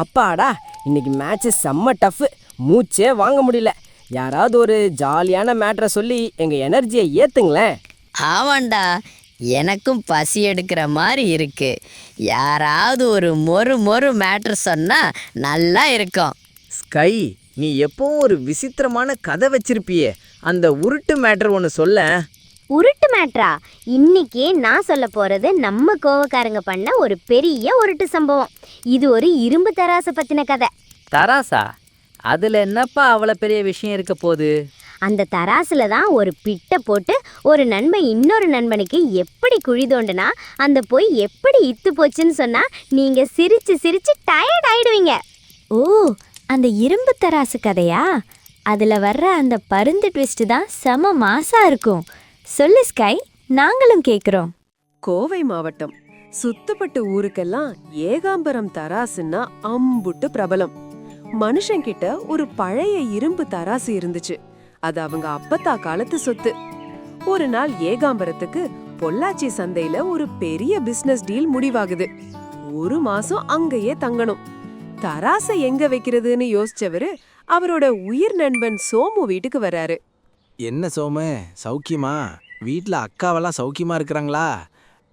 அப்பாடா, இன்னைக்கு மேட்ச் செம்ம டஃப். மூச்சே வாங்க முடியல. யாராவது ஒரு ஜாலியான மேட்ரை சொல்லி எங்க எனர்ஜியை ஏத்துங்களேன். ஆமாண்டா, எனக்கும் பசி எடுக்கிற மாதிரி இருக்கு. யாராவது ஒரு மொறு மொறு மேட்ரு சொன்னா நல்லா இருக்கும். ஸ்கை, நீ எப்பவும் ஒரு விசித்திரமான கதை வச்சிருப்பியே, அந்த உருட்டு மேட்டர் ஒன்று சொல்ல. உருட்டு மேட்ரா? இன்னைக்கு நான் சொல்ல போறது நம்ம கோவக்காரங்க பண்ண ஒரு பெரிய உருட்டு சம்பவம். இது ஒரு இரும்பு தராசை பத்தின கதை. தராசா? அதுல என்னப்பா அவ்வளோ பெரிய விஷயம் இருக்க போகுது? அந்த தராசுல தான் ஒரு பிட்டை போட்டு ஒரு நண்பன் இன்னொரு நண்பனுக்கு எப்படி குழி தோண்டுனா அந்த பொய் எப்படி இத்து போச்சுன்னு சொன்னா நீங்க சிரிச்சு சிரிச்சு டயர்ட் ஆயிடுவீங்க. ஓ, அந்த இரும்பு தராசு கதையா? அதுல வர்ற அந்த பருந்து ட்விஸ்ட் தான் செம மாசா இருக்கும். சொல்லு ஸ்கை, நாங்களும் கேக்குறோம். கோவை மாவட்டம் சுத்தப்பட்டு ஊருக்கெல்லாம் ஏகாம்பரம் தராசுன்னா அம்புட்டு பிரபலம். மனுஷங்கிட்ட ஒரு பழைய இரும்பு தராசு இருந்துச்சு. அது அவங்க அப்பத்தா காலத்து சொத்து. ஒரு நாள் ஏகாம்பரத்துக்கு பொள்ளாச்சி சந்தையில ஒரு பெரிய பிசினஸ் டீல் முடிவாகுது. ஒரு மாசம் அங்கேயே தங்கணும். தராசை எங்க வைக்கிறதுன்னு யோசிச்சவரு அவரோட உயிர் நண்பன் சோமு வீட்டுக்கு வர்றாரு. என்ன சோமு, சௌக்கியமா? வீட்டில் அக்காவெல்லாம் சௌக்கியமா இருக்கிறாங்களா?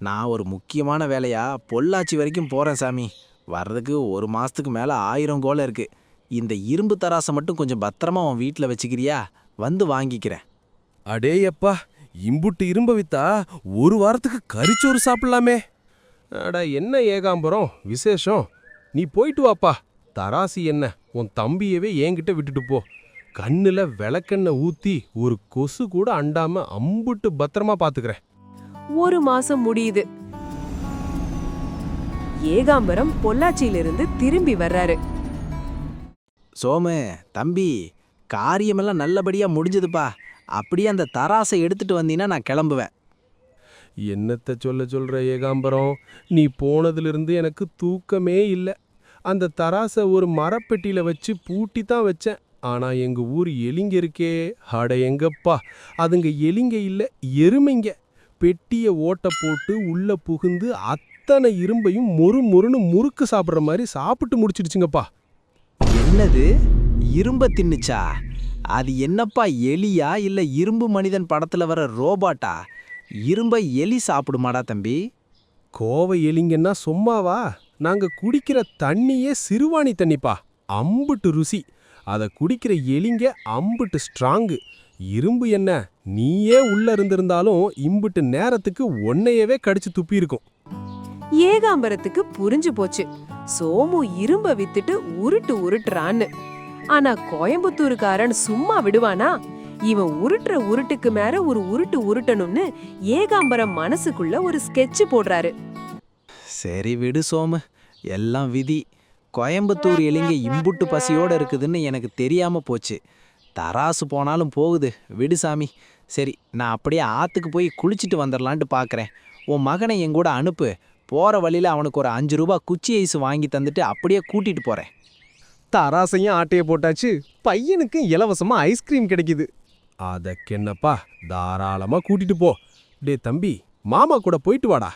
நான் ஒரு முக்கியமான வேலையா பொள்ளாச்சி வரைக்கும் போகிறேன் சாமி. வர்றதுக்கு ஒரு மாதத்துக்கு மேலே 1000 கோலை இருக்குது. இந்த இரும்பு தராசை மட்டும் கொஞ்சம் பத்திரமா உன் வீட்டில் வச்சுக்கிறியா? வந்து வாங்கிக்கிறேன். அடேயப்பா, இம்புட்டு இரும்ப வித்தா ஒரு வாரத்துக்கு கறிச்சோறு சாப்பிடலாமே. அடா, என்ன ஏகாம்பரம் விசேஷம்? நீ போயிட்டு வாப்பா. தராசி என்ன, உன் தம்பியவே என்கிட்ட விட்டுட்டு போ. கண்ணுல விளக்கெண்ணெய் ஊத்தி ஒரு கொசு கூட அண்டாம அம்புட்டு பத்திரமா பாத்துக்கிறேன். ஒரு மாசம் முடியுது. ஏகாம்பரம் பொள்ளாச்சியிலிருந்து திரும்பி வர்றாரு. சோமு தம்பி, காரியமெல்லாம் நல்லபடியாக முடிஞ்சதுப்பா. அப்படியே அந்த தராசை எடுத்துட்டு வந்தீங்கன்னா நான் கிளம்புவேன். என்னத்த சொல்ற ஏகாம்பரம், நீ போனதிலிருந்து எனக்கு தூக்கமே இல்லை. அந்த தராசை ஒரு மரப்பெட்டியில வச்சு பூட்டி தான் வச்சேன். ஆனா எங்க ஊர் எலிங்க இருக்கே, அட எங்கப்பா, அதுங்க எலிங்க இல்ல, எருமைங்க. பெட்டிய ஓட்ட போட்டு உள்ள புகுந்து அத்தனை இரும்பையும் மொறு மொறுன்னு முறுக்கு சாப்பிட்ற மாதிரி சாப்பிட்டு முடிச்சிடுச்சுங்கப்பா. என்னது, இரும்ப தின்னுச்சா? அது என்னப்பா, எலியா இல்ல இரும்பு மனிதன் படத்துல வர ரோபாட்டா? இரும்ப எலி சாப்பிடுமாடா தம்பி? கோவை எலிங்கன்னா சும்மாவா? நாங்க குடிக்கிற தண்ணியே சிறுவாணி தண்ணிப்பா. அம்புட்டு ருசி. அதை குடிக்கிற எலிங்க அம்புட்டு ஸ்ட்ராங்கு. இரும்பு என்ன, நீயே உள்ள இருந்திருந்தாலும் இம்புட்டு நேரத்துக்கு ஒன்னையவே கடிச்சு துப்பி இருக்கும். ஏகாம்பரத்துக்கு புரிஞ்சு போச்சு, சோமு இரும்ப வித்துட்டு உருட்டுறான்னு. ஆனா கோயம்புத்தூருக்காரன் சும்மா விடுவானா? இவன் உருட்டுற உருட்டுக்கு மேல ஒரு உருட்டு உருட்டணும்னு ஏகாம்பரம் மனசுக்குள்ள ஒரு ஸ்கெட்ச் போடுறாரு. சரி விடு சோமு, எல்லாம் விதி. கோயம்புத்தூர் எலிங்க இம்புட்டு பசியோட இருக்குதுன்னு எனக்கு தெரியாம போச்சு. தராசு போனாலும் போகுது, விடு சாமி. சரி, நான் அப்படியே ஆத்துக்கு போய் குளிச்சுட்டு வந்துடலான்ட்டு பார்க்குறேன். உன் மகனை என் கூட அனுப்பு. போகிற வழியில் அவனுக்கு ஒரு 5 ரூபா குச்சி ஐஸ் வாங்கி தந்துட்டு அப்படியே கூட்டிட்டு போகிறேன். தராசையும் ஆட்டையை போட்டாச்சு, பையனுக்கு இலவசமா ஐஸ்கிரீம் கிடைக்குது. அதற்கென்னப்பா, தாராளமா கூட்டிட்டு போ. டே தம்பி, மாமா கூட போயிட்டு வாடா.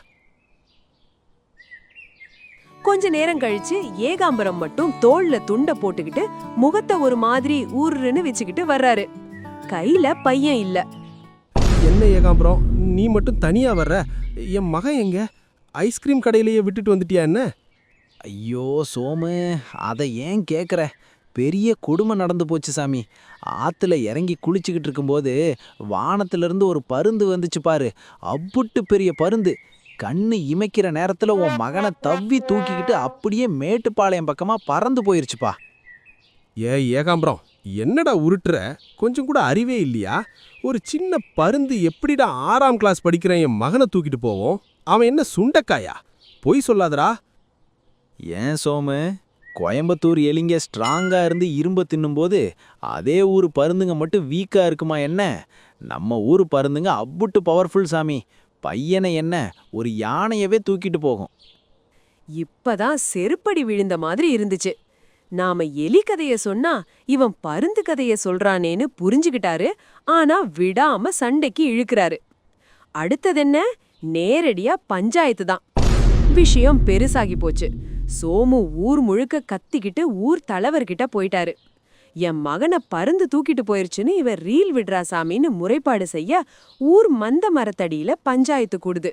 கொஞ்ச நேரம் கழிச்சு ஏகாம்பரம் மட்டும் தோள்ல துண்ட போட்டுக்கிட்டு முகத்தை ஒரு மாதிரி ஊருன்னு வச்சுக்கிட்டு வர்றாரு. கையில பையன் இல்ல. என்ன ஏகாம்பரம், நீ மட்டும் தனியா வர்ற? என் மகன் எங்க? ஐஸ்கிரீம் கடையிலேயே விட்டுட்டு வந்துட்டியா என்ன? ஐயோ சோமு, அதை ஏன் கேட்குற? பெரிய கொடுமை நடந்து போச்சு சாமி. ஆற்றுல இறங்கி குளிச்சுக்கிட்டு இருக்கும்போது வானத்திலிருந்து ஒரு பருந்து வந்துச்சு பாரு. அப்புட்டு பெரிய பருந்து. கண்ணு இமைக்கிற நேரத்தில் உன் மகனை தவ்வி தூக்கிக்கிட்டு அப்படியே மேட்டுப்பாளையம் பக்கமாக பறந்து போயிருச்சுப்பா. ஏகாம்பரம், என்னடா உருட்டுற? கொஞ்சம் கூட அறிவே இல்லையா? ஒரு சின்ன பருந்து எப்படிடா 6ஆம் கிளாஸ் படிக்கிறேன் என் மகனை தூக்கிட்டு போவோம்? அவன் என்ன சுண்டக்காயா? பொய் சொல்லாதடா. ஏன் சோமு, கோயம்புத்தூர் எலிங்க ஸ்ட்ராங்காக இருந்து இரும்பு தின்னும்போது அதே ஊர் பருந்துங்க மட்டும் வீக்காக இருக்குமா என்ன? நம்ம ஊர் பருந்துங்க அப்புட்டு பவர்ஃபுல் சாமி. பையனை என்ன, ஒரு யானையவே தூக்கிட்டு போகும். இப்பதான் செருப்படி விழுந்த மாதிரி இருந்துச்சு. நாம எலி கதைய சொன்னா இவன் பருந்து கதைய சொல்றானேன்னு புரிஞ்சுக்கிட்டாரு. ஆனா விடாம சண்டைக்கு இழுக்கிறாரு. அடுத்ததென்ன, நேரடியா பஞ்சாயத்து தான். விஷயம் பெருசாகி போச்சு. சோமு ஊர் முழுக்க கத்திக்கிட்டு ஊர் தலைவர்கிட்ட போயிட்டாரு. என் மகனை பருந்து தூக்கிட்டு போயிருச்சுன்னு இவர் ரீல் விடுறா சாமின்னு முறைப்பாடு செய்ய ஊர் மந்த மரத்தடியில பஞ்சாயத்து கூடுது.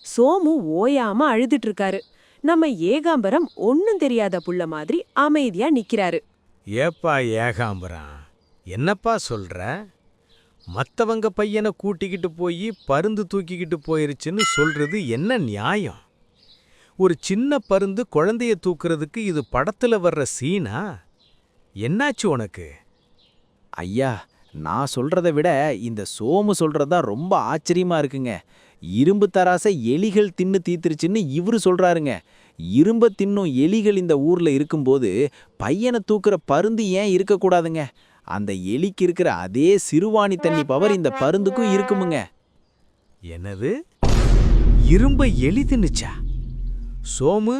சோமு ஓயாம அழுதுட்டு இருக்காரு. நம்ம ஏகாம்பரம் ஒன்னும் தெரியாத புள்ள மாதிரி அமைதியா நிக்கிறாரு. ஏப்பா ஏகாம்பரம், என்னப்பா சொல்ற? மத்தவங்க பையனை கூட்டிக்கிட்டு போய் பருந்து தூக்கிக்கிட்டு போயிருச்சுன்னு சொல்றது என்ன நியாயம்? ஒரு சின்ன பருந்து குழந்தைய தூக்குறதுக்கு இது படத்துல வர்ற சீனா? என்னாச்சு உனக்கு? ஐயா, நான் சொல்றத விட இந்த சோமு சொல்றதா ரொம்ப ஆச்சரியமா இருக்குங்க. இரும்பு தராசை எலிகள் தின்னு தீத்துருச்சுன்னு இவரு சொல்றாருங்க. இரும்ப தின்னும் எலிகள் இந்த ஊர்ல இருக்கும்போது பையனை தூக்குற பருந்து ஏன் இருக்கக்கூடாதுங்க? அந்த எலிக்கு இருக்கிற அதே சிறுவாணி தண்ணி பவர் இந்த பருந்துக்கும் இருக்குமுங்க. என்னது? இரும்ப எலி தின்னுச்சா? சோமு,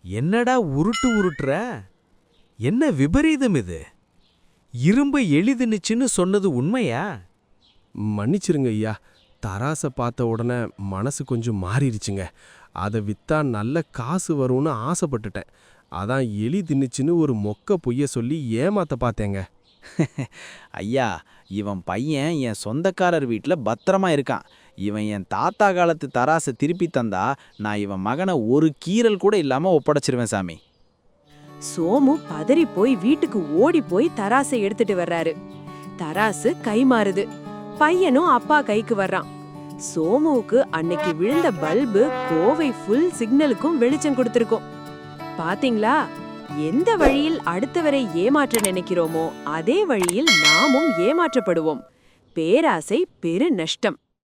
என்னடா உருட்டு உருட்டுற? என்ன விபரீதம் இது? இரும்ப எலி தின்னுச்சுன்னு சொன்னது உண்மையா? மன்னிச்சிருங்க ஐயா, தராசை பார்த்த உடனே மனசு கொஞ்சம் மாறிடுச்சுங்க. அதை வித்தா நல்ல காசு வரும்னு ஆசைப்பட்டுட்டேன். அதான் எலி தின்னுச்சுன்னு ஒரு மொக்க பொய்ய சொல்லி ஏமாத்த பார்த்தேங்க. ஐயா, இவன் பையன் என் சொந்தக்காரர் வீட்டில் பத்திரமா இருக்கான். இவன் என் தாத்தா காலத்து தராசை திருப்பி தந்தா நான் இவன் மகனை ஒரு கீறல் கூட இல்லாம ஒப்படைச்சிருவேன் சாமி. சோமு பதறி போய் வீட்டுக்கு ஓடி போய் தராசை எடுத்துட்டு வர்றாரு. தராசு கை மாறுது. பையனும் அப்பா கைக்கு வர்றான். சோமுவுக்கு அன்னைக்கு விழுந்த பல்பு கோவை ஃபுல் சிக்னலுக்கும் வெளிச்சம் கொடுத்திருக்கும். பாத்தீங்களா? எந்த வழியில் அடுத்தவரை ஏமாற்ற நினைக்கிறோமோ அதே வழியில் நாமும் ஏமாற்றப்படுவோம். பேராசை பெரு நஷ்டம்.